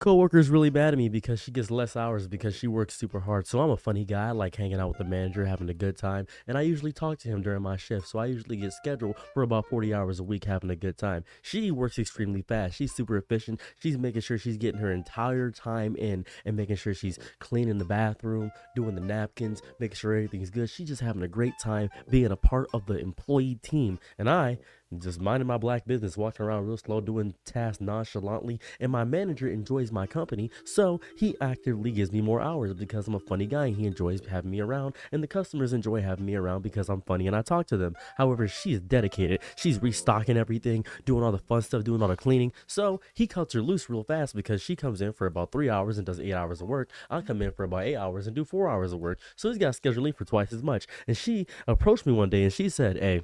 Coworker's really mad at me because she gets less hours because she works super hard. So I'm a funny guy. I like hanging out with the manager, having a good time, and I usually talk to him during my shift. So I usually get scheduled for about 40 hours a week having a good time. She works extremely fast. She's super efficient. She's making sure she's getting her entire time in and making sure she's cleaning the bathroom, doing the napkins, making sure everything's good. She's just having a great time being a part of the employee team. And I just minding my black business, walking around real slow, doing tasks nonchalantly. And my manager enjoys my company, so he actively gives me more hours because I'm a funny guy and he enjoys having me around. And the customers enjoy having me around because I'm funny and I talk to them. However, she is dedicated. She's restocking everything, doing all the fun stuff, doing all the cleaning. So he cuts her loose real fast because she comes in for about 3 hours and does 8 hours of work. I come in for about 8 hours and do 4 hours of work. So he's got scheduling for twice as much. And she approached me one day and she said, "Hey,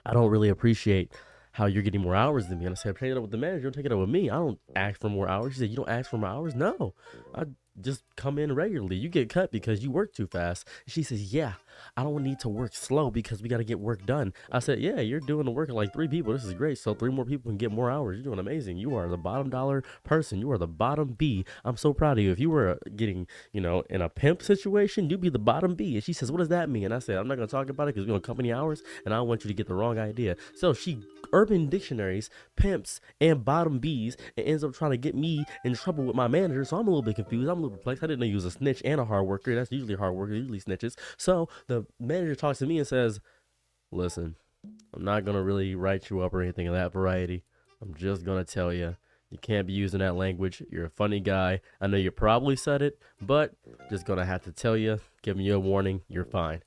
I don't really appreciate how you're getting more hours than me." And I said, take it up with the manager, don't take it up with me. I don't ask for more hours. She said, you don't ask for more hours? No. I just come in regularly. You get cut because you work too fast. She says, yeah, I don't need to work slow because we got to get work done. I said, yeah, you're doing the work of like three people. This is great. So three more people can get more hours. You're doing amazing. You are the bottom dollar person. You are the bottom B. I'm so proud of you. If you were getting, in a pimp situation, you'd be the bottom B. And she says, what does that mean? And I said, I'm not going to talk about it because we're on company hours and I don't want you to get the wrong idea. So she urban dictionaries, pimps, and bottom B's, and ends up trying to get me in trouble with my manager. So I'm a little bit confused. I'm a little perplexed. I didn't know he was a snitch and a hard worker. That's usually hard workers, usually snitches. So the manager talks to me and says, listen, I'm not going to really write you up or anything of that variety. I'm just going to tell you. You can't be using that language. You're a funny guy. I know you probably said it, but just gonna have to tell you, giving you a warning, you're fine.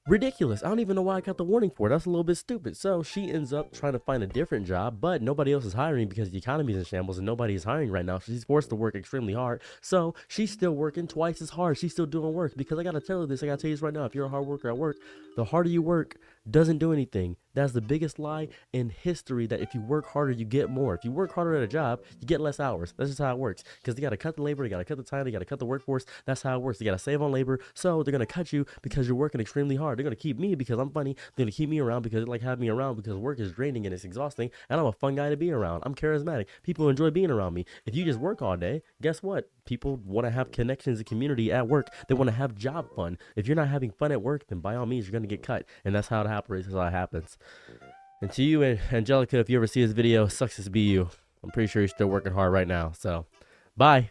Ridiculous. I don't even know why I got the warning for it. That's a little bit stupid. So she ends up trying to find a different job, but nobody else is hiring because the economy is in shambles and nobody is hiring right now. So she's forced to work extremely hard. So she's still working twice as hard. She's still doing work because I got to tell her this. I got to tell you this right now. If you're a hard worker at work, the harder you work doesn't do anything. That's the biggest lie in history, that if you work harder, you get more. If you work harder at a job, you get less hours. That's just how it works. Because they got to cut the labor, they got to cut the time, they got to cut the workforce. That's how it works. They got to save on labor. So they're going to cut you because you're working extremely hard. They're going to keep me because I'm funny. They're going to keep me around because they like having me around because work is draining and it's exhausting. And I'm a fun guy to be around. I'm charismatic. People enjoy being around me. If you just work all day, guess what? People want to have connections and community at work. They want to have job fun. If you're not having fun at work, then by all means, you're going to get cut. And that's how it happens. That's how it happens. And to you, Angelica, if you ever see this video, sucks to be you. I'm pretty sure you're still working hard right now. So, bye.